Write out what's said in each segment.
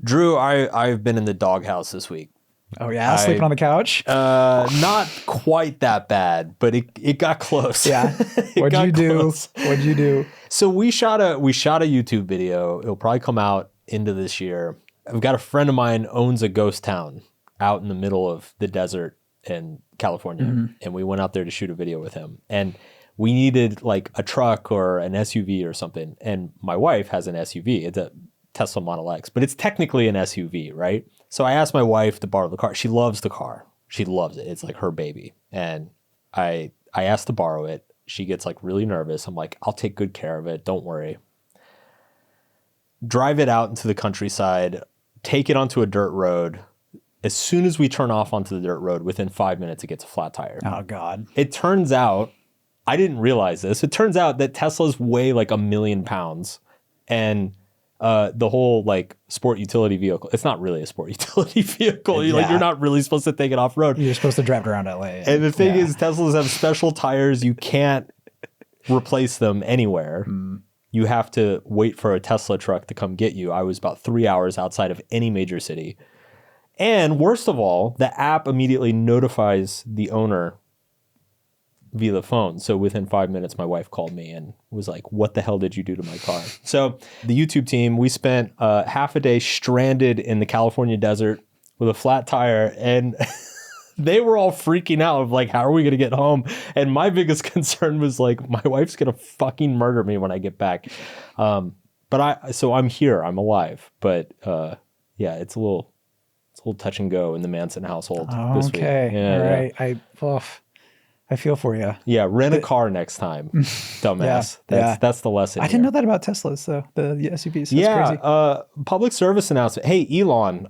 Drew, I've been in the doghouse this week. Oh yeah, sleeping on the couch? Not quite that bad, but it got close. Yeah. What'd you do? What'd you do? So we shot a YouTube video. It'll probably come out into this year. I've got a friend of mine owns a ghost town out in the middle of the desert in California. And we went out there to shoot a video with him. And we needed like a truck or an SUV or something. And my wife has an SUV. It's a Tesla Model X, but it's technically an SUV, right? So I asked my wife to borrow the car. She loves the car. She loves it. It's like her baby. And I asked to borrow it. She gets like really nervous. I'm like, I'll take good care of it. Don't worry. Drive it out into the countryside, take it onto a dirt road. As soon as we turn off onto the dirt road, within 5 minutes, it gets a flat tire. Oh God. It turns out, I didn't realize this. It turns out that Teslas weigh like 1 million pounds, and the whole like sport utility vehicle, it's not really a sport utility vehicle. You're not really supposed to take it off road. You're supposed to drive it around LA. And the thing is, Teslas have special tires. You can't replace them anywhere. You have to wait for a Tesla truck to come get you. I was about 3 hours outside of any major city. And worst of all, the app immediately notifies the owner via the phone. So within 5 minutes, my wife called me and was like, what the hell did you do to my car? So the YouTube team, we spent half a day stranded in the California desert with a flat tire, and they were all freaking out of like, how are we going to get home? And my biggest concern was like, my wife's going to fucking murder me when I get back. So I'm here, I'm alive. But yeah, it's a little touch and go in the Manson household this week. Okay. Yeah, all right. I feel for you. Yeah, rent a car next time, dumbass. That's the lesson. I didn't know that about Teslas, though. The SUVs. That's crazy. Public service announcement. Hey, Elon,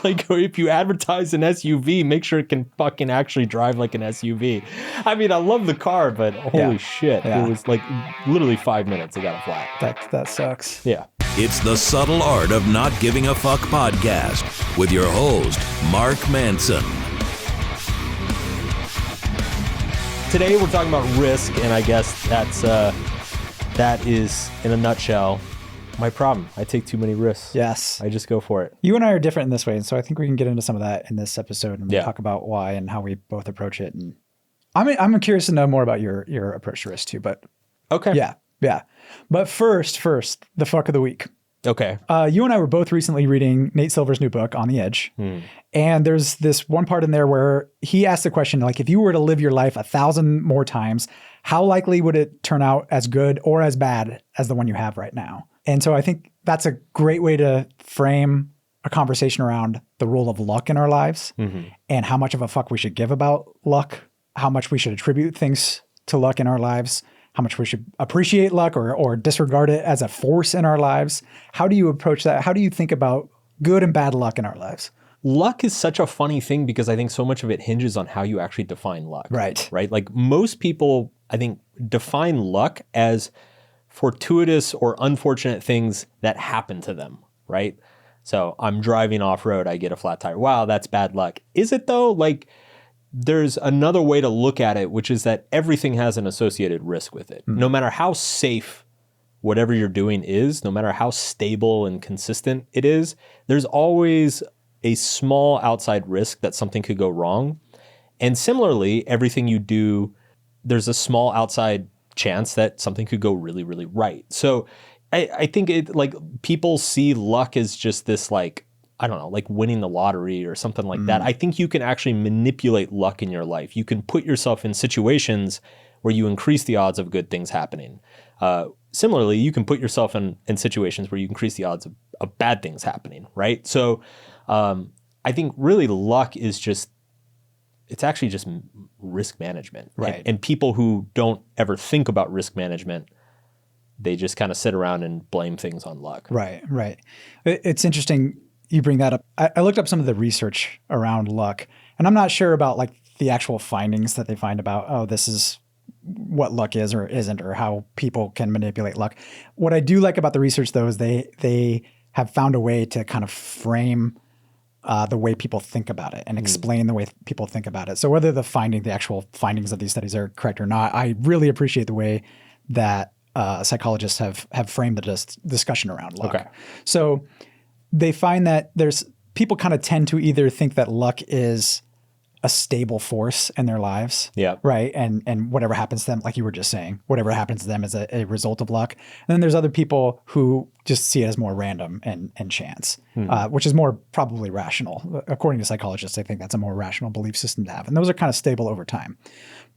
like if you advertise an SUV, make sure it can fucking actually drive like an SUV. I mean, I love the car, but holy shit. It was like literally 5 minutes. It got a flat. That sucks. Yeah. It's the Subtle Art of Not Giving a Fuck podcast with your host, Mark Manson. Today we're talking about risk, and I guess that is, in a nutshell, my problem. I take too many risks. Yes. I just go for it. You and I are different in this way, and so I think we can get into some of that in this episode and talk about why and how we both approach it. And I'm curious to know more about your approach to risk too. But okay. Yeah. But first, the fuck of the week. Okay. You and I were both recently reading Nate Silver's new book, On the Edge. And there's this one part in there where he asked the question, like, if you were to live your life 1,000 more times, how likely would it turn out as good or as bad as the one you have right now? And so I think that's a great way to frame a conversation around the role of luck in our lives and how much of a fuck we should give about luck, how much we should attribute things to luck in our lives, how much we should appreciate luck or disregard it as a force in our lives. How do you approach that? How do you think about good and bad luck in our lives? Luck is such a funny thing because I think so much of it hinges on how you actually define luck. Right. Like most people, I think, define luck as fortuitous or unfortunate things that happen to them, right? So I'm driving off-road, I get a flat tire. Wow, that's bad luck. Is it though? Like, there's another way to look at it, which is that everything has an associated risk with it. No matter how safe whatever you're doing is, no matter how stable and consistent it is, there's always a small outside risk that something could go wrong. And similarly, everything you do, there's a small outside chance that something could go really, really right. So I think it, like, people see luck as just this, like, I don't know, like winning the lottery or something like that. I think you can actually manipulate luck in your life. You can put yourself in situations where you increase the odds of good things happening. Similarly, you can put yourself in situations where you increase the odds of bad things happening, right? So I think really luck is just, it's actually just risk management. Right. And people who don't ever think about risk management, they just kind of sit around and blame things on luck. Right. It's interesting you bring that up. I looked up some of the research around luck, and I'm not sure about like the actual findings that they find about, oh, this is what luck is or isn't, or how people can manipulate luck. What I do like about the research, though, is they have found a way to kind of frame the way people think about it and explain the way people think about it. So whether the actual findings of these studies are correct or not, I really appreciate the way that psychologists have framed the discussion around luck. Okay. So they find that people kind of tend to either think that luck is a stable force in their lives. Yeah. Right. And whatever happens to them, like you were just saying, whatever happens to them is a result of luck. And then there's other people who just see it as more random and chance, which is more probably rational. According to psychologists, I think that's a more rational belief system to have. And those are kind of stable over time.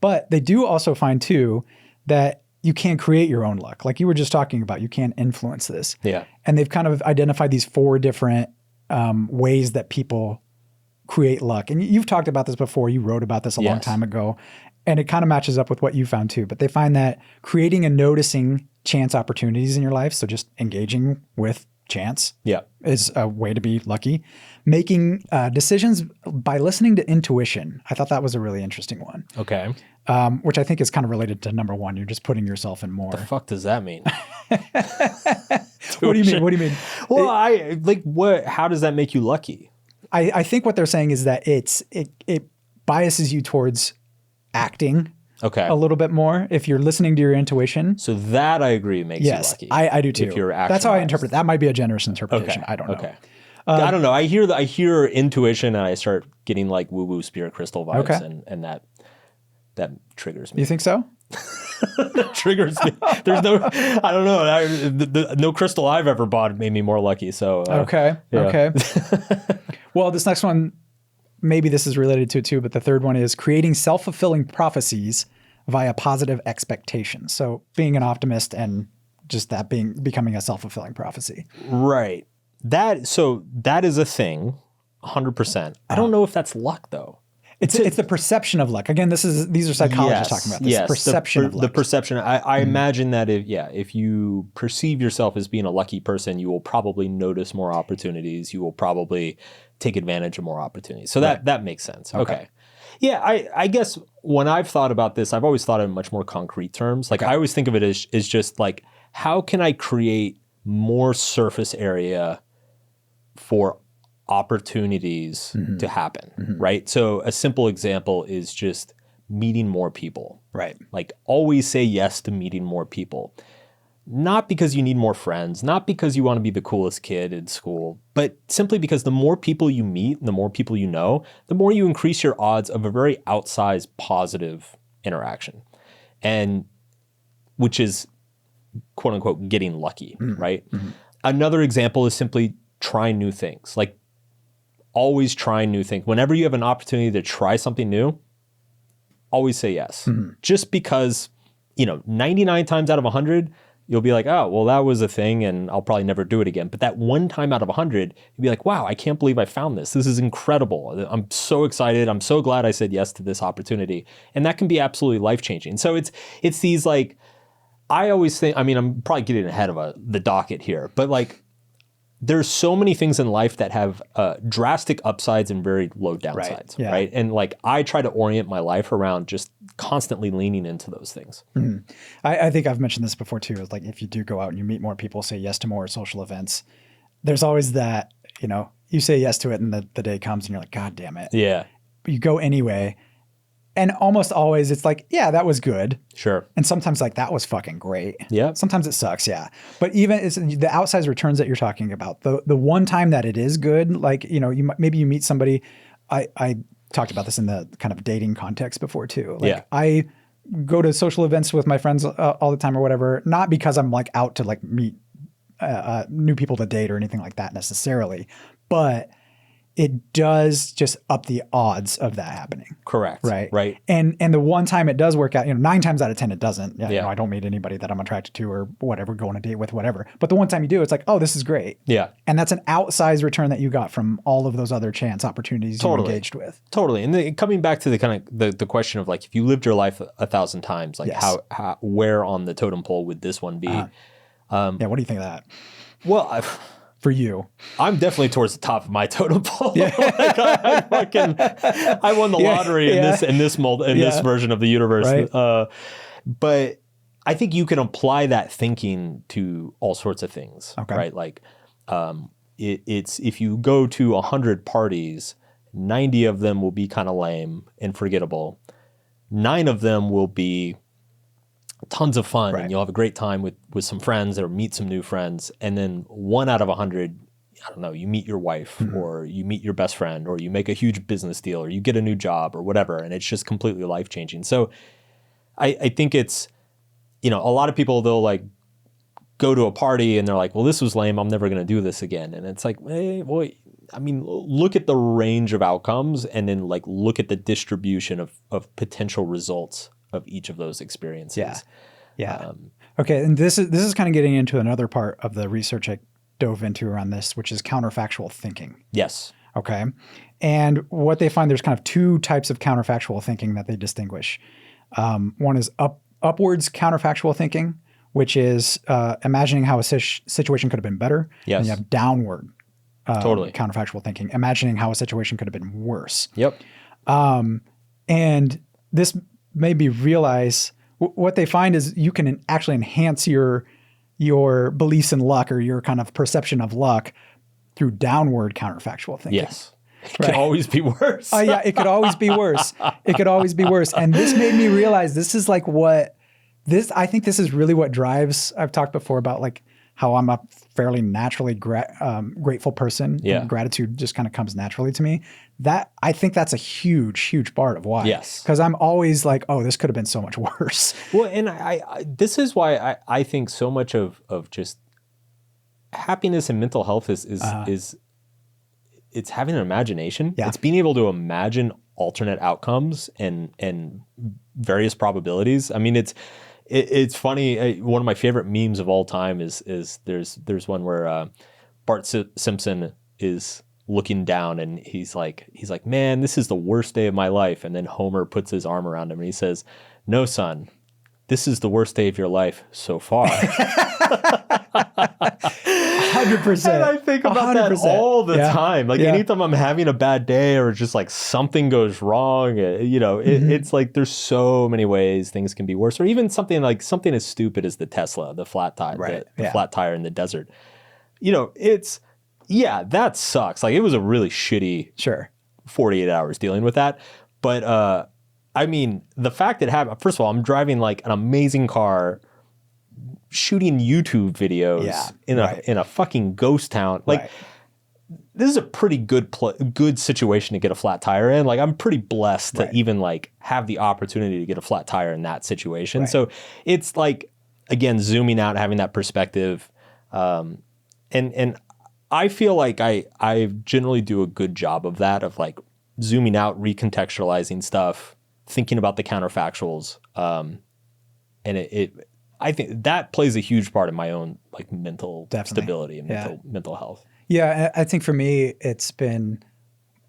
But they do also find too that you can create your own luck. Like you were just talking about, you can influence this. Yeah. And they've kind of identified these 4 different ways that people create luck. And you've talked about this before. You wrote about this a long time ago. And it kind of matches up with what you found too. But they find that creating and noticing chance opportunities in your life, so just engaging with chance is a way to be lucky. Making decisions by listening to intuition. I thought that was a really interesting one. Okay. Which I think is kind of related to number 1. You're just putting yourself in more. The fuck does that mean? What do you mean? Well, how does that make you lucky? I think what they're saying is that it biases you towards acting a little bit more if you're listening to your intuition. So that I agree makes you lucky. I do too. If you're That's how I interpret it. That might be a generous interpretation. I don't know. Okay. I don't know. I hear intuition and I start getting like woo-woo spirit crystal vibes and that triggers me. You think so? That triggers me. There's no, I don't know. No crystal I've ever bought made me more lucky. So okay. Well, this next one, maybe this is related to it too, but the third one is creating self-fulfilling prophecies via positive expectations. So being an optimist and just that becoming a self-fulfilling prophecy. Right. That is a thing, 100%. I don't know if that's luck though. It's the perception of luck. Again, these are psychologists talking about this. Yes, Perception of luck. The perception. I imagine that if you perceive yourself as being a lucky person, you will probably notice more opportunities. You will probably take advantage of more opportunities. So that makes sense. Okay. Yeah, I guess when I've thought about this, I've always thought in much more concrete terms. Like I always think of it as just like, how can I create more surface area for opportunities to happen, right? So a simple example is just meeting more people. Right. Like always say yes to meeting more people. Not because you need more friends, not because you want to be the coolest kid in school, but simply because the more people you meet, the more people you know, the more you increase your odds of a very outsized positive interaction. And which is quote unquote getting lucky, right? Another example is simply trying new things. Like always trying new things. Whenever you have an opportunity to try something new, always say yes. Just because, 99 times out of 100, you'll be like, oh, well, that was a thing and I'll probably never do it again. But that one time out of 100, you'll be like, wow, I can't believe I found this. This is incredible. I'm so excited. I'm so glad I said yes to this opportunity. And that can be absolutely life-changing. So it's these like, I always think, I'm probably getting ahead of the docket here, but like, there's so many things in life that have drastic upsides and very low downsides, right? And like I try to orient my life around just constantly leaning into those things. I think I've mentioned this before too. It's like if you do go out and you meet more people, say yes to more social events, there's always that, you say yes to it and the day comes and you're like, God damn it. Yeah. You go anyway. And almost always it's like, yeah, that was good. Sure. And sometimes like, that was fucking great. Yeah. Sometimes it sucks. Yeah. But even it's the outsized returns that you're talking about, the one time that it is good, like, maybe you meet somebody, I talked about this in the kind of dating context before too. Like I go to social events with my friends all the time or whatever, not because I'm like out to like meet new people to date or anything like that necessarily, but it does just up the odds of that happening. Correct. Right. And the one time it does work out, 9 times out of 10 it doesn't. I don't meet anybody that I'm attracted to or whatever, go on a date with, whatever. But the one time you do, it's like, oh, this is great. Yeah. And that's an outsized return that you got from all of those other chance opportunities you engaged with. Totally. And coming back to the kind of the question of like, if you lived your life 1,000 times, like how where on the totem pole would this one be? What do you think of that? Well, for you, I'm definitely towards the top of my totem pole. Like I won the lottery in this version of the universe. Right. But I think you can apply that thinking to all sorts of things. Okay. Right. Like it's if you go to 100 parties, 90 of them will be kind of lame and forgettable. 9 of them will be tons of fun and you'll have a great time with some friends or meet some new friends. And then 1 out of 100, I don't know, you meet your wife or you meet your best friend or you make a huge business deal or you get a new job or whatever. And it's just completely life-changing. So I think it's, a lot of people, they'll like go to a party and they're like, well, this was lame. I'm never going to do this again. And it's like, hey, boy, I mean, look at the range of outcomes and then like look at the distribution of potential results of each of those experiences. Yeah. Okay. And this is kind of getting into another part of the research I dove into around this, which is counterfactual thinking. Yes. Okay. And what they find, there's kind of two types of counterfactual thinking that they distinguish. One is upwards counterfactual thinking, which is imagining how a situation could have been better. Yes. And you have downward totally counterfactual thinking, imagining how a situation could have been worse. Yep. And this made me realize what they find is you can actually enhance your beliefs in luck or your kind of perception of luck through downward counterfactual thinking. Yes. It could always be worse. Yeah, it could always be worse. It could always be worse. And this made me realize this is like I think this is really what drives, I've talked before about like how I'm a fairly naturally grateful person. Yeah. And gratitude just kind of comes naturally to me. I think that's a huge, huge part of why. Yes. Because I'm always like, oh, this could have been so much worse. Well, and I this is why I think so much of just happiness and mental health is it's having an imagination. Yeah. It's being able to imagine alternate outcomes and various probabilities. I mean, it's funny. One of my favorite memes of all time is there's one where Bart Simpson is looking down and he's like, man, this is the worst day of my life. And then Homer puts his arm around him and he says, no, son, this is the worst day of your life so far. 100%. And I think about 100%. That all the time. Like anytime I'm having a bad day or just like something goes wrong, it's like there's so many ways things can be worse. Or even something as stupid as the Tesla, the flat tire, the flat tire in the desert. That sucks. Like it was a really shitty 48 hours dealing with that. But I mean, the fact that first of all, I'm driving like an amazing car, shooting YouTube videos in a fucking ghost town. Like this is a pretty good situation to get a flat tire in. Like I'm pretty blessed to even like have the opportunity to get a flat tire in that situation. Right. So it's like, again, zooming out, having that perspective. And I feel like I generally do a good job of that, of like zooming out, recontextualizing stuff, thinking about the counterfactuals. And I think that plays a huge part in my own like mental stability and mental health. Yeah. I think for me, it's been,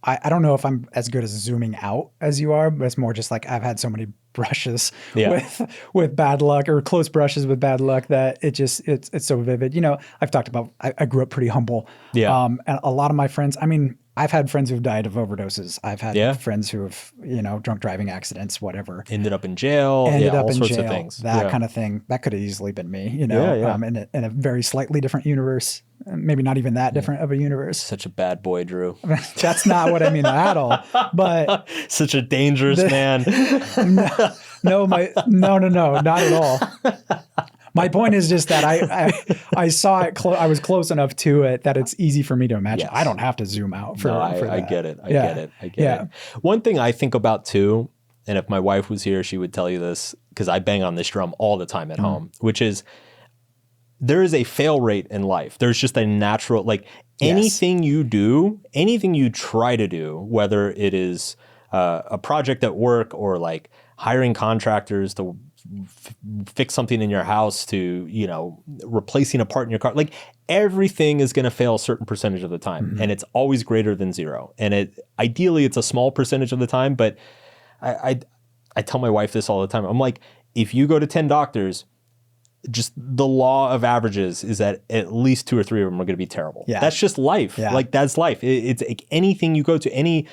I don't know if I'm as good as zooming out as you are, but it's more just like I've had so many brushes with bad luck or close brushes with bad luck that it's so vivid. I've talked about, I grew up pretty humble. Yeah. And a lot of my friends, I mean, I've had friends who've died of overdoses. I've had friends who have, drunk driving accidents, whatever. Ended up in jail. All sorts of things. That kind of thing. That could have easily been me, in a very slightly different universe. Maybe not even that different of a universe. Such a bad boy, Drew. That's not what I mean at all. But such a dangerous man. No, not at all. My point is just that I saw it. I was close enough to it that it's easy for me to imagine. Yes. I don't have to zoom out for that. I get it. I get it. One thing I think about too, and if my wife was here, she would tell you this because I bang on this drum all the time at home, which is there is a fail rate in life. There's just a natural, like anything you do, anything you try to do, whether it is a project at work or like hiring contractors to fix something in your house, to, replacing a part in your car, like everything is going to fail a certain percentage of the time. And it's always greater than zero. And ideally it's a small percentage of the time, but I tell my wife this all the time. I'm like, if you go to 10 doctors, just the law of averages is that at least 2 or 3 of them are going to be terrible. Yeah. That's just life. Yeah. Like that's life. It's like anything you go to, any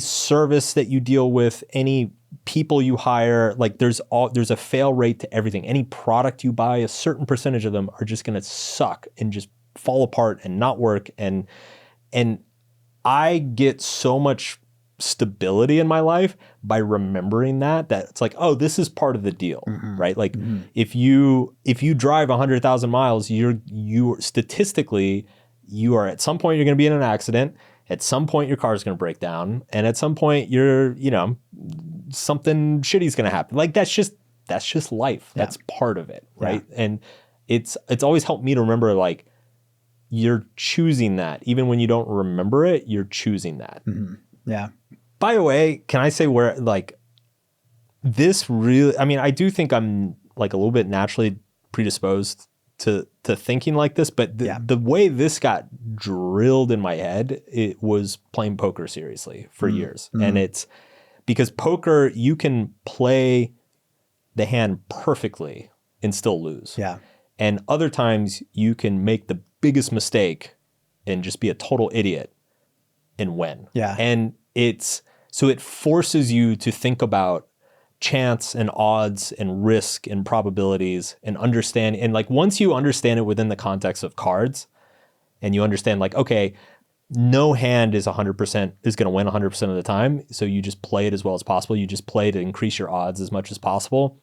service that you deal with, any people you hire, like there's a fail rate to everything. Any product you buy, a certain percentage of them are just going to suck and just fall apart and not work. And I get so much stability in my life by remembering that it's like, oh, this is part of the deal, right? Like if you drive 100,000 miles, you're statistically, you are at some point you're going to be in an accident. At some point your car is going to break down, and at some point you're, something shitty's going to happen. Like that's just life. That's part of it, right? Yeah. And it's always helped me to remember, like, you're choosing that. Even when you don't remember it, you're choosing that. Mm-hmm. Yeah. By the way, can I say where, like, this really, I mean, I do think I'm like a little bit naturally predisposed to thinking like this, but the way this got drilled in my head, it was playing poker seriously for years. Mm-hmm. And it's because poker, you can play the hand perfectly and still lose. Yeah. And other times you can make the biggest mistake and just be a total idiot and win. Yeah. And so it forces you to think about chance and odds and risk and probabilities and understand. And like, once you understand it within the context of cards and you understand, like, okay, no hand is 100% is going to win 100% of the time. So you just play it as well as possible. You just play to increase your odds as much as possible.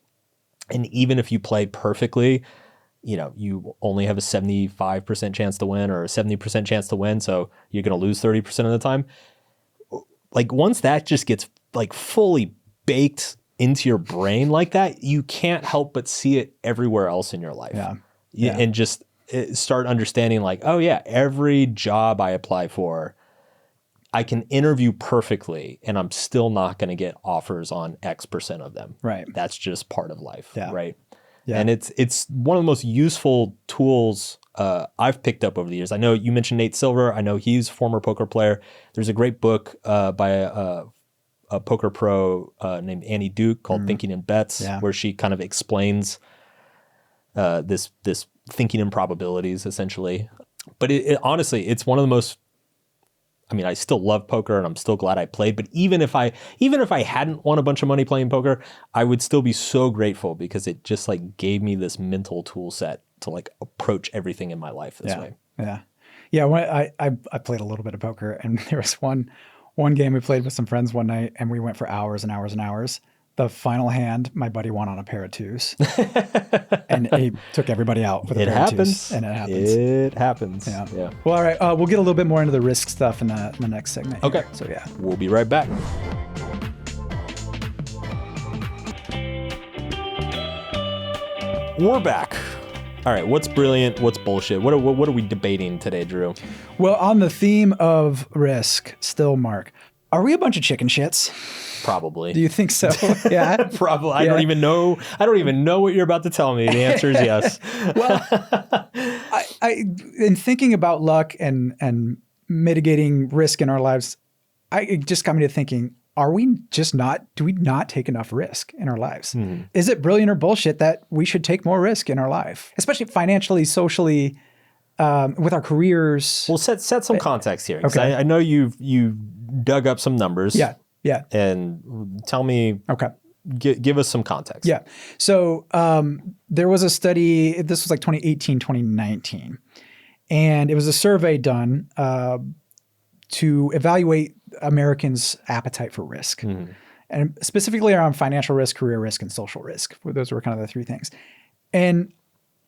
And even if you play perfectly, you only have a 75% chance to win or a 70% chance to win. So you're going to lose 30% of the time. Like, once that just gets like fully baked into your brain like that, you can't help but see it everywhere else in your life. Yeah. And just start understanding, like, oh yeah, every job I apply for, I can interview perfectly and I'm still not going to get offers on X% of them. Right. That's just part of life. Yeah. Right. Yeah. And it's one of the most useful tools I've picked up over the years. I know you mentioned Nate Silver. I know he's a former poker player. There's a great book by a poker pro named Annie Duke called Thinking in Bets, where she kind of explains this thinking in probabilities, essentially. But it honestly, it's one of the most, I mean, I still love poker and I'm still glad I played, but even if I hadn't won a bunch of money playing poker, I would still be so grateful because it just like gave me this mental tool set to like approach everything in my life this way. Yeah. When I played a little bit of poker, and there was one game we played with some friends one night, and we went for hours and hours and hours. The final hand, my buddy won on a pair of twos, and he took everybody out with a pair of twos. And it happens. It happens. Yeah. Well, all right. We'll get a little bit more into the risk stuff in the next segment. Okay. Here. So yeah, we'll be right back. We're back. All right. What's brilliant? What's bullshit? What are we debating today, Drew? Well, on the theme of risk, still, Mark, are we a bunch of chicken shits? Probably. Do you think so? Yeah. Probably. I don't even know what you're about to tell me. The answer is yes. Well, I in thinking about luck and mitigating risk in our lives, it just got me to thinking, do we not take enough risk in our lives? Mm-hmm. Is it brilliant or bullshit that we should take more risk in our life, especially financially, socially, with our careers? Well, set some context here. Okay. I know you dug up some numbers. Yeah. And tell me, give us some context. Yeah. So there was a study, this was like 2018, 2019, and it was a survey done to evaluate Americans' appetite for risk, and specifically around financial risk, career risk, and social risk. Those were kind of the three things. And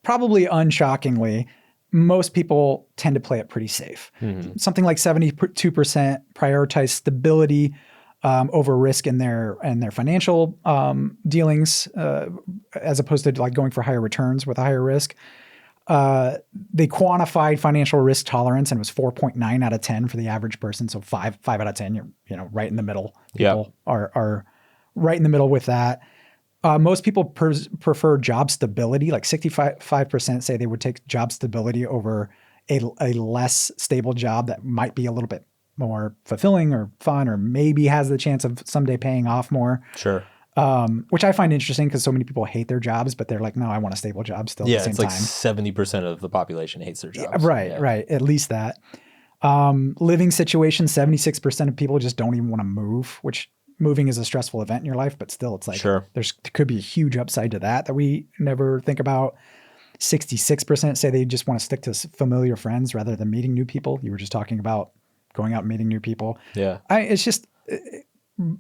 probably unshockingly, most people tend to play it pretty safe. Mm-hmm. Something like 72% prioritize stability over risk in their financial dealings, as opposed to like going for higher returns with a higher risk. They quantified financial risk tolerance, and it was 4.9 out of 10 for the average person. So 5 out of 10, you're right in the middle. People are right in the middle with that. Most people prefer job stability. Like 65% say they would take job stability over a less stable job that might be a little bit more fulfilling or fun, or maybe has the chance of someday paying off more. Sure. Which I find interesting because so many people hate their jobs, but they're like, no, I want a stable job still at the same time. Yeah, it's like 70% of the population hates their jobs. Yeah, right. At least that. Living situation, 76% of people just don't even want to move, which moving is a stressful event in your life, but still it's like, there could be a huge upside to that we never think about. 66% say they just want to stick to familiar friends rather than meeting new people. You were just talking about going out and meeting new people. Yeah. It's just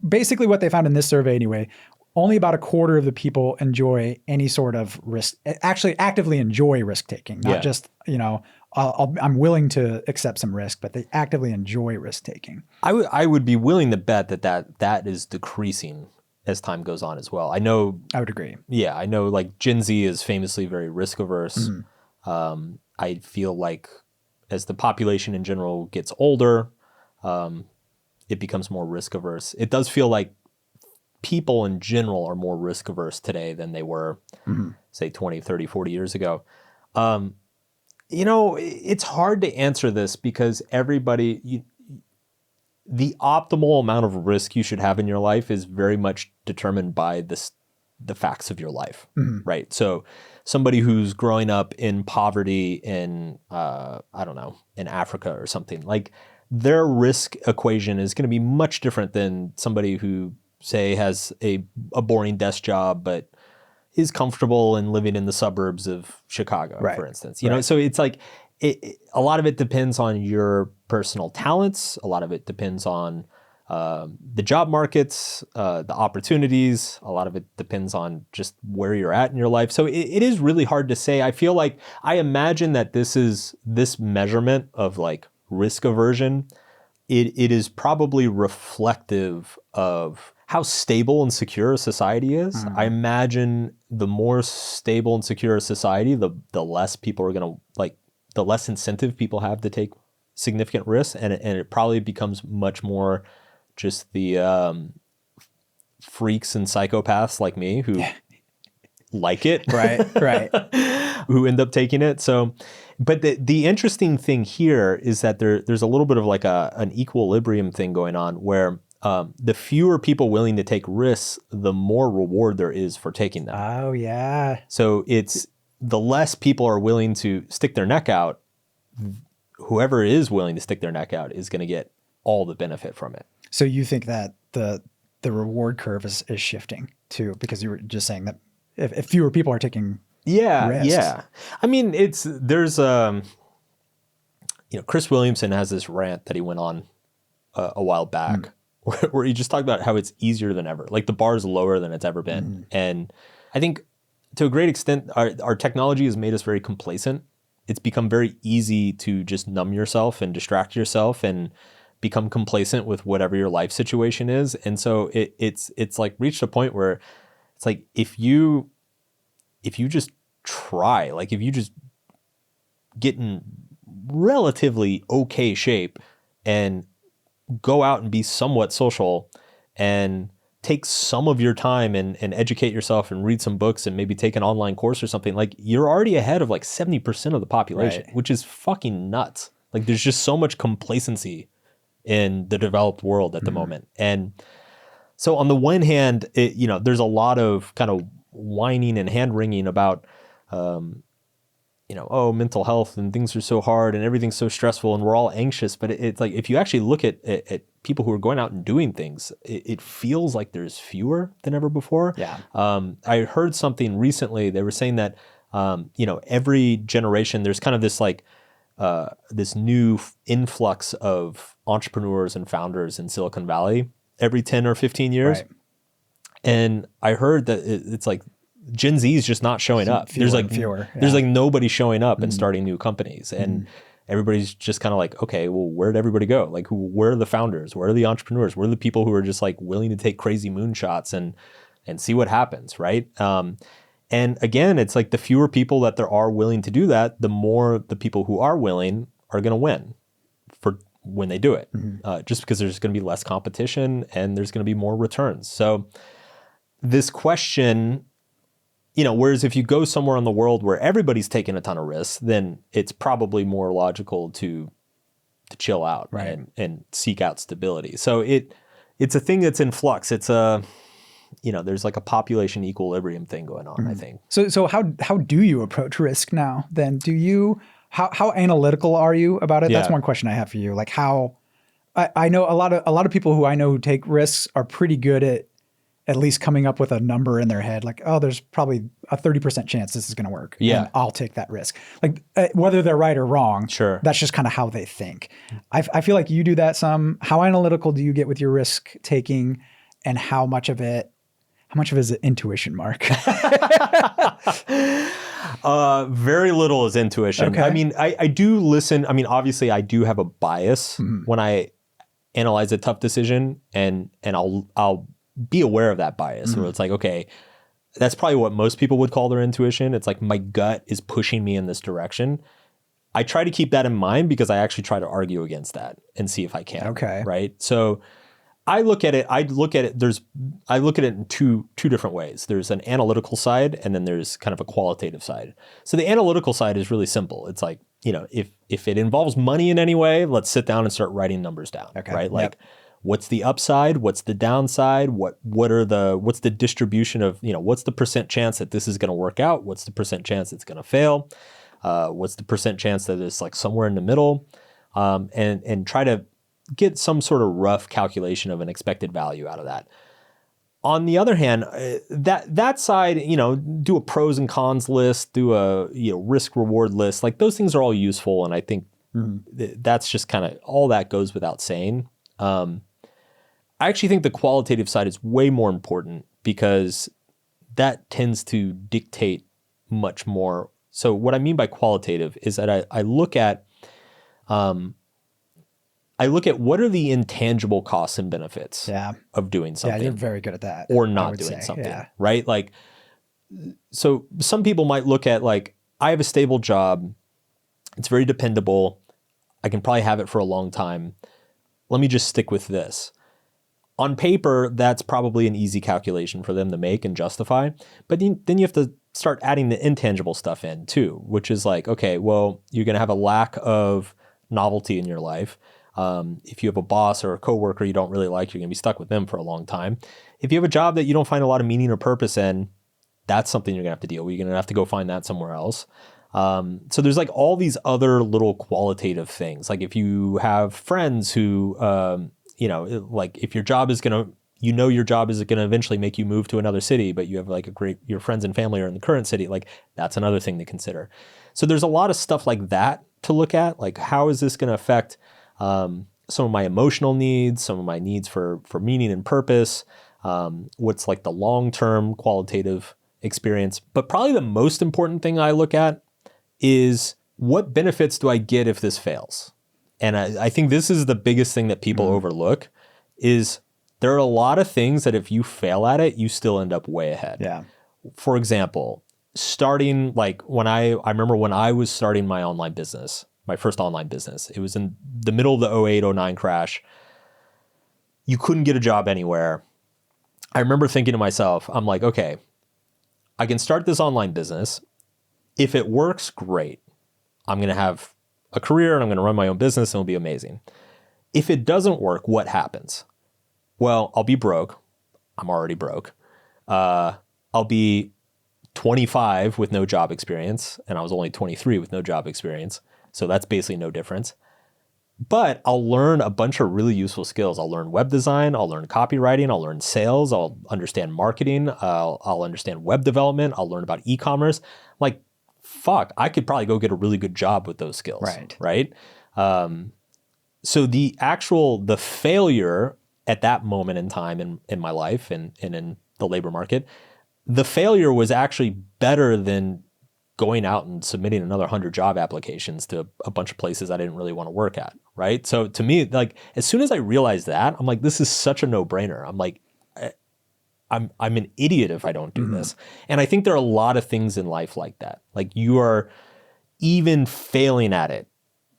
basically what they found in this survey anyway. Only about a quarter of the people enjoy any sort of risk, actually actively enjoy risk taking, not just, I'm willing to accept some risk, but they actively enjoy risk taking. I would be willing to bet that is decreasing as time goes on as well. I would agree. Yeah, I know like Gen Z is famously very risk averse. I feel like as the population in general gets older, it becomes more risk averse. It does feel like people in general are more risk averse today than they were, say, 20, 30, 40 years ago. It's hard to answer this because the optimal amount of risk you should have in your life is very much determined by the facts of your life, right? So somebody who's growing up in poverty in, in Africa or something, like their risk equation is going to be much different than somebody who, say, has a boring desk job, but is comfortable in living in the suburbs of Chicago, for instance. So it's like a lot of it depends on your personal talents. A lot of it depends on the job markets, the opportunities. A lot of it depends on just where you're at in your life. So it is really hard to say. I feel like I imagine that this measurement of like risk aversion, it is probably reflective of how stable and secure a society is. I imagine the more stable and secure a society, the less people are going to the less incentive people have to take significant risks. And it probably becomes much more just the freaks and psychopaths like me who like it. Right. Who end up taking it. So, but the interesting thing here is that there's a little bit of like an equilibrium thing going on where the fewer people willing to take risks, the more reward there is for taking them. Oh, yeah. So it's the less people are willing to stick their neck out, whoever is willing to stick their neck out is going to get all the benefit from it. So you think that the reward curve is shifting too, because you were just saying that if fewer people are taking risks. Yeah. I mean, there's Chris Williamson has this rant that he went on a while back where he just talked about how it's easier than ever. Like the bar is lower than it's ever been. And I think to a great extent, our technology has made us very complacent. It's become very easy to just numb yourself and distract yourself and become complacent with whatever your life situation is. And so it's like reached a point where it's like, if you just try, like if you just get in relatively okay shape and go out and be somewhat social and take some of your time and educate yourself and read some books and maybe take an online course or something, like you're already ahead of like 70% of the population, which is fucking nuts. Like there's just so much complacency in the developed world at the moment. And so on the one hand, there's a lot of kind of whining and hand wringing about, mental health and things are so hard and everything's so stressful and we're all anxious. But it's like, if you actually look at people who are going out and doing things, it feels like there's fewer than ever before. Yeah. I heard something recently. They were saying that, every generation, there's kind of this like, this new influx of entrepreneurs and founders in Silicon Valley every 10 or 15 years. Right. And I heard that it's like Gen Z is just not showing up. There's like nobody showing up and starting new companies. And everybody's just kind of like, okay, well, where'd everybody go? Like where are the founders? Where are the entrepreneurs? Where are the people who are just like willing to take crazy moonshots and see what happens, right? And again, it's like the fewer people that there are willing to do that, the more the people who are willing are going to win for when they do it, just because there's going to be less competition and there's going to be more returns. So this question, whereas if you go somewhere in the world where everybody's taking a ton of risks, then it's probably more logical to chill out and seek out stability. So it's a thing that's in flux. It's there's like a population equilibrium thing going on, I think. So how do you approach risk now then? How analytical are you about it? Yeah. That's one question I have for you. Like how, I know a lot of people who I know who take risks are pretty good at least coming up with a number in their head. Like, oh, there's probably a 30% chance this is going to work. Yeah. And I'll take that risk. Like whether they're right or wrong, sure, that's just kind of how they think. I feel like you do that some. How analytical do you get with your risk taking, and how much of it is it intuition, Mark? Very little is intuition. Okay. I mean, I do listen. I mean, obviously I do have a bias when I analyze a tough decision, and I'll be aware of that bias. Where it's like, okay, that's probably what most people would call their intuition. It's like my gut is pushing me in this direction. I try to keep that in mind because I actually try to argue against that and see if I can. Okay. Right. So I look at it in two different ways. There's an analytical side, and then there's kind of a qualitative side. So the analytical side is really simple. It's like, if it involves money in any way, let's sit down and start writing numbers down. Okay. Right. Like, what's the upside? What's the downside? What's the distribution of, what's the percent chance that this is going to work out? What's the percent chance it's going to fail? What's the percent chance that it's like somewhere in the middle? And try to get some sort of rough calculation of an expected value out of that. On the other hand, that side, do a pros and cons list, do a risk reward list. Like, those things are all useful, and I think that's just kind of all that goes without saying. I actually think the qualitative side is way more important because that tends to dictate much more. So what I mean by qualitative is that I look at what are the intangible costs and benefits of doing something. Yeah, you're very good at that. Or not doing something, right? Like, so some people might look at, like, I have a stable job. It's very dependable. I can probably have it for a long time. Let me just stick with this. On paper, that's probably an easy calculation for them to make and justify. But then you have to start adding the intangible stuff in too, which is like, okay, well, you're going to have a lack of novelty in your life. If you have a boss or a coworker you don't really like, you're going to be stuck with them for a long time. If you have a job that you don't find a lot of meaning or purpose in, that's something you're going to have to deal with. You're going to have to go find that somewhere else. So there's like all these other little qualitative things. Like, if you have friends who, like, if your job is going to, your job is going to eventually make you move to another city, but you have like your friends and family are in the current city, like, that's another thing to consider. So there's a lot of stuff like that to look at. Like, how is this going to affect some of my emotional needs, some of my needs for meaning and purpose? What's like the long-term qualitative experience? But probably the most important thing I look at is, what benefits do I get if this fails? And I think this is the biggest thing that people overlook, is there are a lot of things that if you fail at it, you still end up way ahead. Yeah. For example, starting, like, I remember when I was starting my online business, my first online business, it was in the middle of the 08-09 crash. You couldn't get a job anywhere. I remember thinking to myself, I'm like, okay, I can start this online business. If it works, great. I'm going to have a career and I'm going to run my own business and it'll be amazing. If it doesn't work, what happens? Well, I'll be broke. I'm already broke. I'll be 25 with no job experience, and I was only 23 with no job experience. So that's basically no difference. But I'll learn a bunch of really useful skills. I'll learn web design. I'll learn copywriting. I'll learn sales. I'll understand marketing. I'll understand web development. I'll learn about e-commerce. Like, fuck, I could probably go get a really good job with those skills. Right. So the failure at that moment in time in my life and in the labor market, the failure was actually better than going out and submitting another 100 job applications to a bunch of places I didn't really want to work at. Right. So to me, like, as soon as I realized that, I'm like, this is such a no-brainer. I'm like, I'm an idiot if I don't do this. And I think there are a lot of things in life like that. Like, you are even failing at it,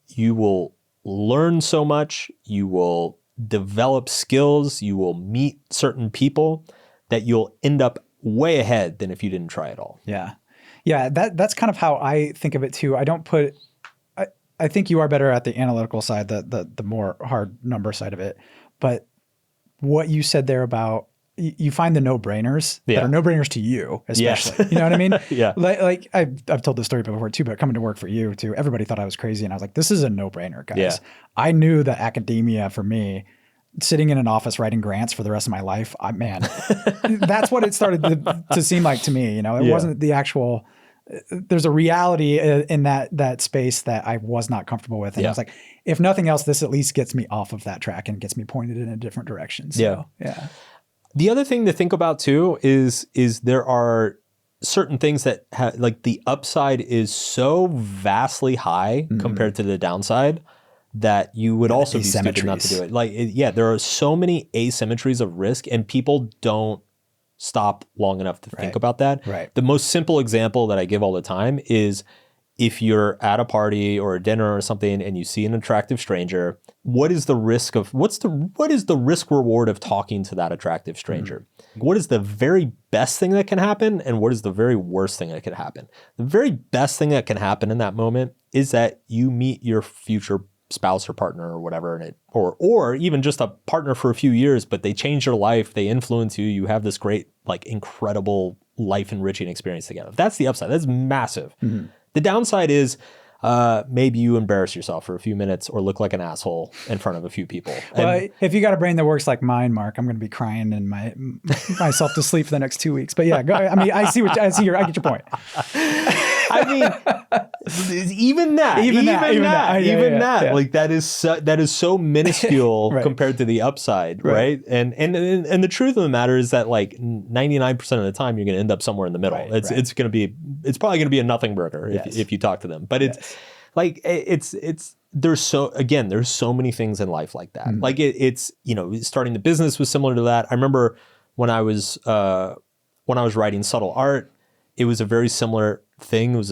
you will learn so much, you will develop skills, you will meet certain people that you'll end up way ahead than if you didn't try at all. Yeah. Yeah. That's kind of how I think of it too. I think you are better at the analytical side, the more hard number side of it. But what you said there about, you find the no-brainers that are no-brainers to you, especially. Yes. You know what I mean? Yeah. Like I've told this story before too, but coming to work for you too, everybody thought I was crazy. And I was like, this is a no-brainer, guys. Yeah. I knew that academia for me, sitting in an office writing grants for the rest of my life, that's what it started to seem like to me. It wasn't the actual, there's a reality in that space that I was not comfortable with. And I was like, if nothing else, this at least gets me off of that track and gets me pointed in a different direction. So, yeah. The other thing to think about too is there are certain things that like the upside is so vastly high compared to the downside that you would also be stupid not to do it. Like, there are so many asymmetries of risk, and people don't stop long enough to think about that. Right. The most simple example that I give all the time is if you're at a party or a dinner or something and you see an attractive stranger, what is the risk reward of talking to that attractive stranger? What is the very best thing that can happen, and what is the very worst thing that can happen? The very best thing that can happen in that moment is that you meet your future spouse or partner or whatever, and or even just a partner for a few years, but they change your life, they influence you, you have this great, like, incredible life enriching experience together. That's the upside. That's massive. The downside is maybe you embarrass yourself for a few minutes or look like an asshole in front of a few people. Well, if you got a brain that works like mine, Mark, I'm going to be crying in myself to sleep for the next 2 weeks. But yeah, I mean, I get your point. I mean, even that, like that is so minuscule compared to the upside, right? And the truth of the matter is that like 99% of the time you're going to end up somewhere in the middle. It's probably going to be a nothing burger if you talk to them. But it's like there's so many things in life like that. Like it's starting the business was similar to that. I remember when I was writing Subtle Art, it was a very similar thing. It was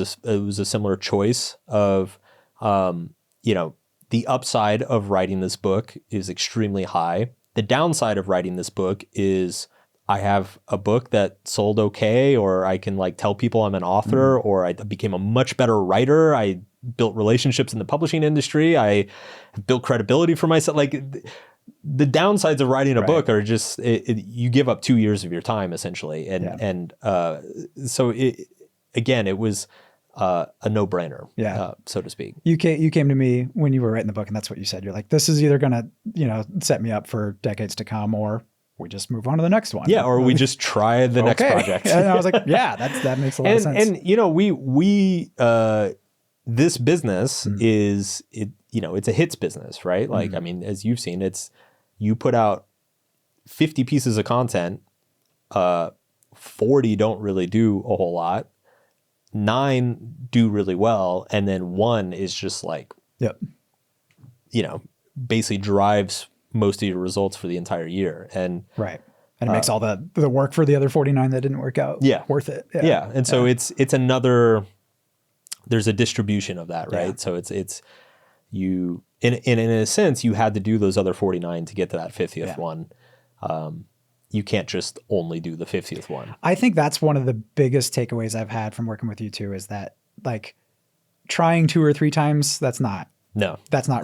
a similar choice of, the upside of writing this book is extremely high. The downside of writing this book is I have a book that sold okay, or I can like tell people I'm an author, or I became a much better writer. I built relationships in the publishing industry. I built credibility for myself. Like the downsides of writing a book are just, you give up 2 years of your time essentially. So it was a no-brainer, so to speak. You came to me when you were writing the book, and that's what you said. You're like, this is either going to, set me up for decades to come, or we just move on to the next one. Yeah, or we just try the next project. And I was like, yeah, that makes a lot of sense. And we this business is it's a hits business, right? Like, I mean, as you've seen, you put out 50 pieces of content, 40 don't really do a whole lot. 9 do really well, and then 1 is just like, basically drives most of your results for the entire year. And and it makes all the work for the other 49 that didn't work out worth it. And so it's another, there's a distribution of that, right? So it's you in a sense you had to do those other 49 to get to that 50th one. You can't just only do the 50th one. I think that's one of the biggest takeaways I've had from working with you two, is that like trying 2 or 3 times, that's not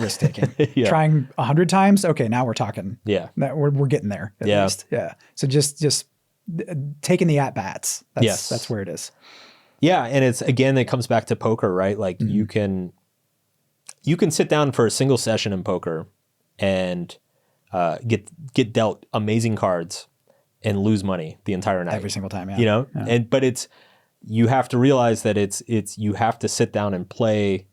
risk taking. Trying 100 times. Okay. Now we're talking. Yeah. We're getting there at least. Yeah. So just taking the at bats. That's where it is. Yeah. And it comes back to poker, right? Like you can sit down for a single session in poker and get dealt amazing cards and lose money the entire night. Every single time, yeah. But you have to realize that you have to sit down and play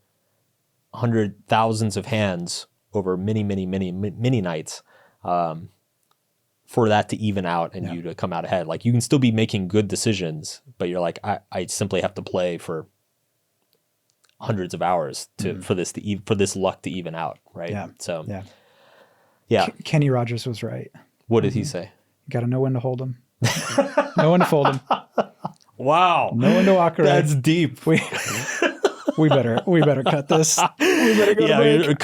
thousands of hands over many nights for that to even out and you to come out ahead. Like you can still be making good decisions, but you're like, I simply have to play for hundreds of hours for this luck to even out, right? Yeah. So yeah. Kenny Rogers was right. What did he say? You got to know when to hold them. Know when to fold them. Wow. Know when to walk away. That's deep. We better cut this. We better go to break.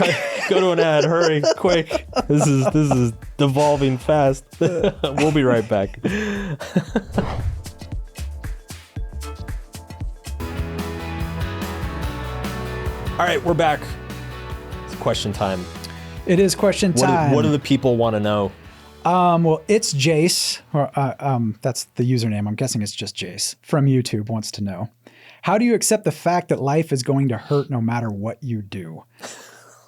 Go to an ad. Hurry, quick. This is devolving fast. We'll be right back. All right, we're back. It's question time. It is question time. What do the people want to know? Well, it's Jace, or that's the username. I'm guessing it's just Jace from YouTube wants to know, how do you accept the fact that life is going to hurt no matter what you do?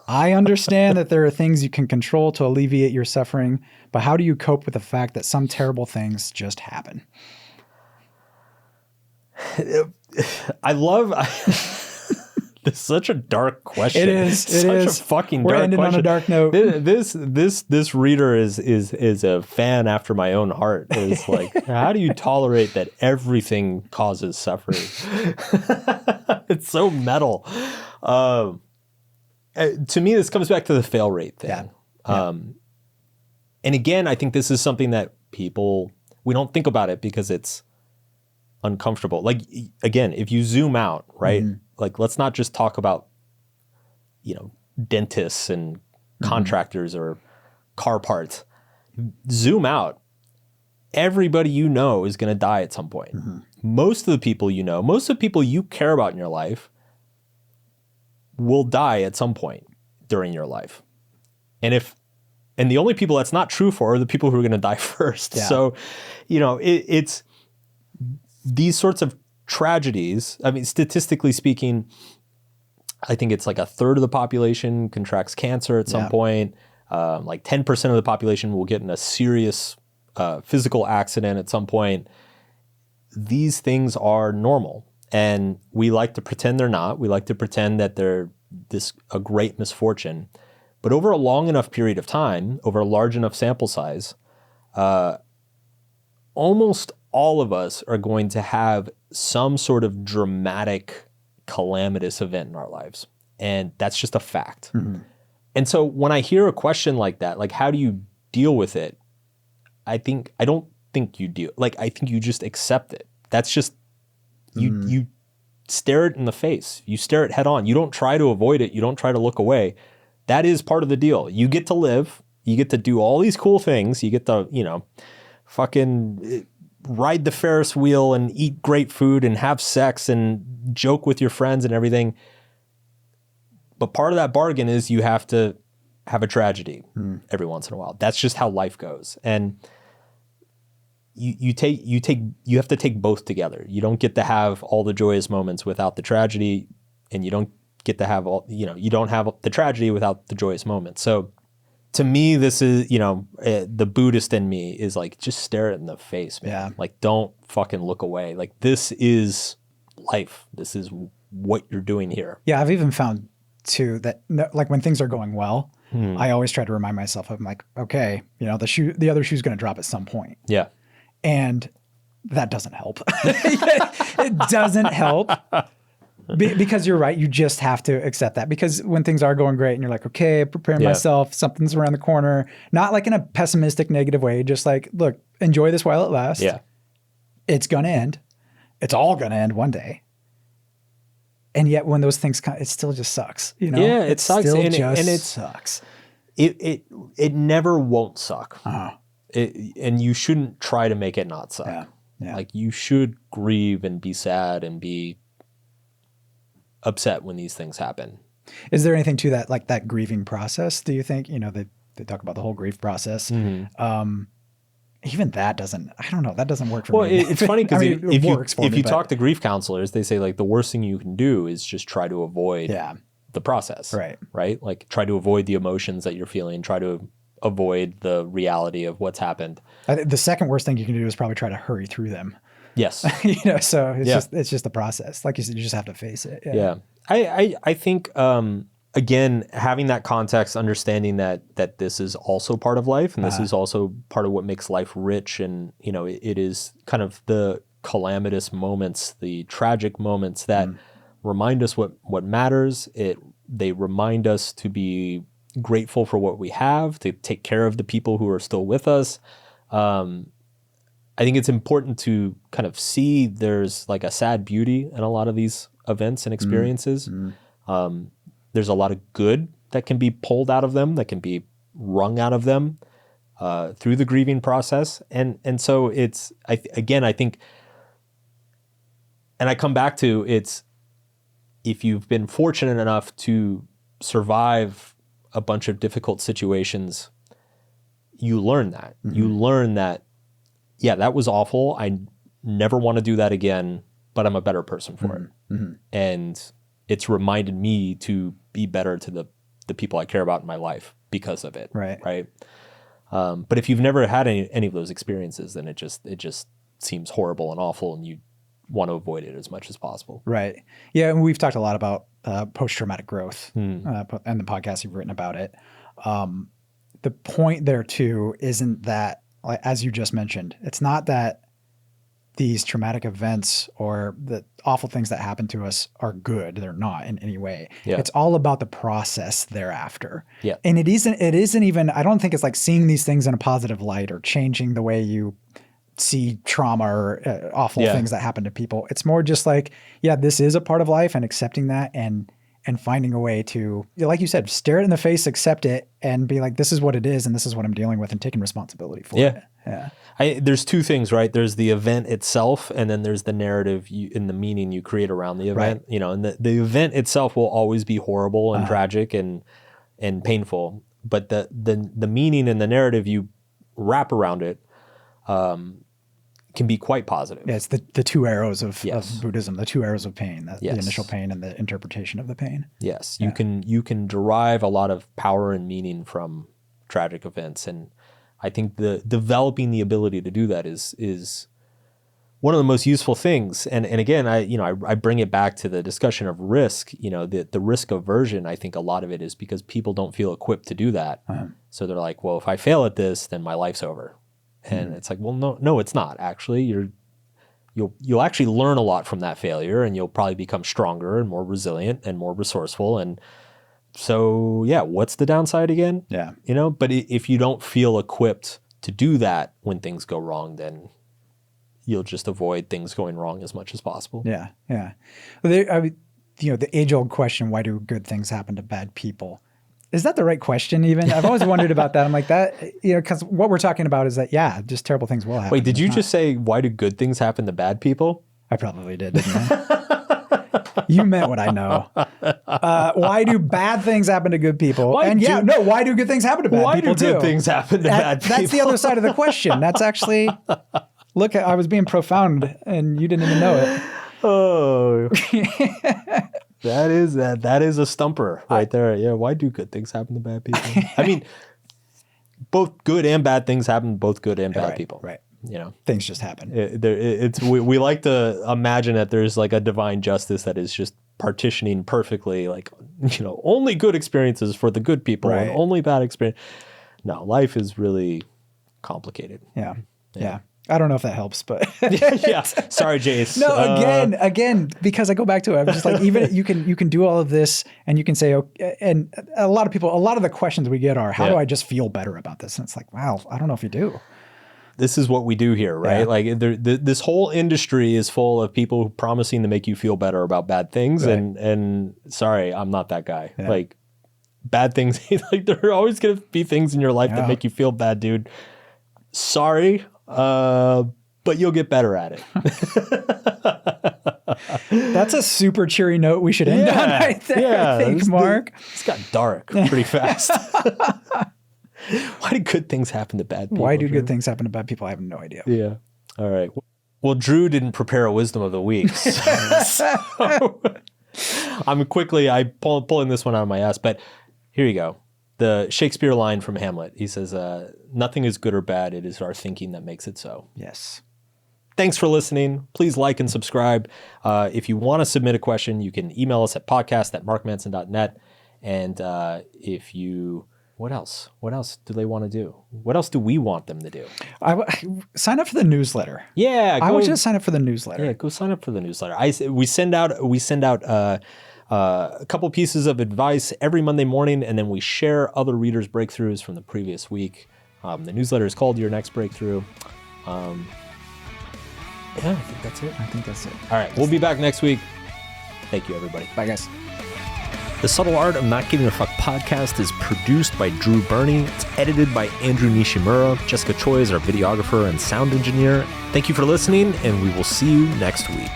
I understand that there are things you can control to alleviate your suffering, but how do you cope with the fact that some terrible things just happen? This is such a dark question. It is. Such a fucking We're dark ending question. on a dark note. This reader is a fan after my own heart. It's like, how do you tolerate that everything causes suffering? It's so metal. To me, this comes back to the fail rate thing. Yeah. And again, I think this is something that we don't think about it because it's uncomfortable. Like, again, if you zoom out, right? Mm-hmm. Like, let's not just talk about, dentists and contractors or car parts. Zoom out. Everybody you know is going to die at some point. Mm-hmm. Most of the people most of the people you care about in your life will die at some point during your life. And the only people that's not true for are the people who are going to die first. Yeah. So, it's these sorts of tragedies. I mean, statistically speaking, I think it's like a third of the population contracts cancer at some point. Like 10% of the population will get in a serious physical accident at some point. These things are normal, and we like to pretend they're not. We like to pretend that they're a great misfortune. But over a long enough period of time, over a large enough sample size, almost all of us are going to have some sort of dramatic, calamitous event in our lives. And that's just a fact. Mm-hmm. And so when I hear a question like that, like, how do you deal with it? I don't think you deal. Like, I think you just accept it. That's just, you stare it in the face. You stare it head on. You don't try to avoid it. You don't try to look away. That is part of the deal. You get to live. You get to do all these cool things. You get to, fucking ride the Ferris wheel and eat great food and have sex and joke with your friends and everything. But part of that bargain is you have to have a tragedy every once in a while. That's just how life goes. And you have to take both together. You don't get to have all the joyous moments without the tragedy, and you don't get to have you don't have the tragedy without the joyous moments. So to me, this is, the Buddhist in me is like, just stare it in the face, man. Yeah. Like, don't fucking look away. Like, this is life. This is what you're doing here. Yeah. I've even found too that, like, when things are going well, I always try to remind myself, I'm like, okay, the other shoe's going to drop at some point. Yeah. And that doesn't help. It doesn't help. Because you're right. You just have to accept that, because when things are going great and you're like, okay, preparing myself, something's around the corner, not like in a pessimistic, negative way, just like, look, enjoy this while it lasts. Yeah. It's going to end. It's all going to end one day. And yet when those things come, it still just sucks. Yeah, it sucks. Still and it sucks. It never won't suck. And you shouldn't try to make it not suck. Yeah. Like, you should grieve and be sad and be upset when these things happen. Is there anything to that, like that grieving process? Do you think, they talk about the whole grief process. Mm-hmm. Even that doesn't, I don't know, that doesn't work for me. Well, it's funny because if you talk to grief counselors, they say, like, the worst thing you can do is just try to avoid the process. Right? Like, try to avoid the emotions that you're feeling, try to avoid the reality of what's happened. I think the second worst thing you can do is probably try to hurry through them. Yes. So it's just the process. Like you said, you just have to face it. Yeah. I think, again, having that context, understanding that this is also part of life, and this is also part of what makes life rich. And, it is kind of the calamitous moments, the tragic moments that remind us what matters. They remind us to be grateful for what we have, to take care of the people who are still with us. I think it's important to kind of see there's like a sad beauty in a lot of these events and experiences. There's a lot of good that can be pulled out of them, that can be wrung out of them through the grieving process. And so I think, and I come back to, if you've been fortunate enough to survive a bunch of difficult situations, you learn that. Mm-hmm. You learn that, yeah, that was awful. I never want to do that again, but I'm a better person for it. Mm-hmm. And it's reminded me to be better to the people I care about in my life because of it. Right. But if you've never had any of those experiences, then it just seems horrible and awful, and you want to avoid it as much as possible. Right. Yeah. And we've talked a lot about post-traumatic growth and the podcast you've written about it. The point there too isn't that, like, as you just mentioned, it's not that these traumatic events or the awful things that happen to us are good. They're not in any way. Yeah. It's all about the process thereafter. Yeah. And it isn't even, I don't think it's like seeing these things in a positive light or changing the way you see trauma or awful things that happen to people. It's more just like, yeah, this is a part of life, and accepting that and finding a way to, like you said, stare it in the face, accept it, and be like, this is what it is, and this is what I'm dealing with, and taking responsibility for it. Yeah. There's two things, right? There's the event itself, and then there's the narrative and the meaning you create around the event. Right. And the event itself will always be horrible and tragic and painful, but the meaning and the narrative you wrap around it can be quite positive. Yeah, it's the two arrows of Buddhism, the two arrows of pain, the initial pain and the interpretation of the pain. Yes, you can derive a lot of power and meaning from tragic events, and I think developing the ability to do that is one of the most useful things. And again, I bring it back to the discussion of risk. The risk aversion. I think a lot of it is because people don't feel equipped to do that. So they're like, well, if I fail at this, then my life's over. And it's like, well, no, it's not actually. You'll actually learn a lot from that failure, and you'll probably become stronger and more resilient and more resourceful. And so, yeah, what's the downside again? Yeah. But if you don't feel equipped to do that when things go wrong, then you'll just avoid things going wrong as much as possible. Yeah. Yeah. Well, the age-old question, why do good things happen to bad people? Is that the right question even? I've always wondered about that. I'm like that, because what we're talking about is that, just terrible things will happen. Wait, did you just say, why do good things happen to bad people? I probably did, didn't I? You meant what I know. Why do bad things happen to good people? Why do good things happen to bad people too? Why do good things happen to bad people? That's the other side of the question. That's actually, look, I was being profound and you didn't even know it. Oh. That is a stumper right there. Yeah. Why do good things happen to bad people? I mean, both good and bad things happen to both good and bad people. Right. Things just happen. We like to imagine that there's like a divine justice that is just partitioning perfectly, like, only good experiences for the good people and only bad experience. No, life is really complicated. Yeah. I don't know if that helps, but yeah. Sorry, Jace. No, again, because I go back to it, I'm just like, even you can do all of this, and you can say, okay, and a lot of the questions we get are, how do I just feel better about this? And it's like, wow, I don't know if you do. This is what we do here, right? Yeah. Like this whole industry is full of people promising to make you feel better about bad things, and sorry, I'm not that guy. Yeah. Like bad things, like there are always going to be things in your life that make you feel bad, dude. Sorry. But you'll get better at it. That's a super cheery note we should end on right there, I think, Mark. It's got dark pretty fast. Why do good things happen to bad people? Why do good things happen to bad people? I have no idea. Yeah. All right. Well, Drew didn't prepare a wisdom of the week. So I'm pulling this one out of my ass, but here you go. The Shakespeare line from Hamlet. He says, nothing is good or bad. It is our thinking that makes it so. Yes. Thanks for listening. Please like and subscribe. If you want to submit a question, you can email us at podcast@markmanson.net. And what else? What else do they want to do? What else do we want them to do? Sign up for the newsletter. Yeah. I want you to sign up for the newsletter. Yeah, go sign up for the newsletter. We send out a couple pieces of advice every Monday morning, and then we share other readers' breakthroughs from the previous week. The newsletter is called Your Next Breakthrough. I think that's it. All right, we'll be back next week. Thank you, everybody. Bye, guys. The Subtle Art of Not Giving a Fuck podcast is produced by Drew Burney. It's edited by Andrew Nishimura. Jessica Choi is our videographer and sound engineer. Thank you for listening, and we will see you next week.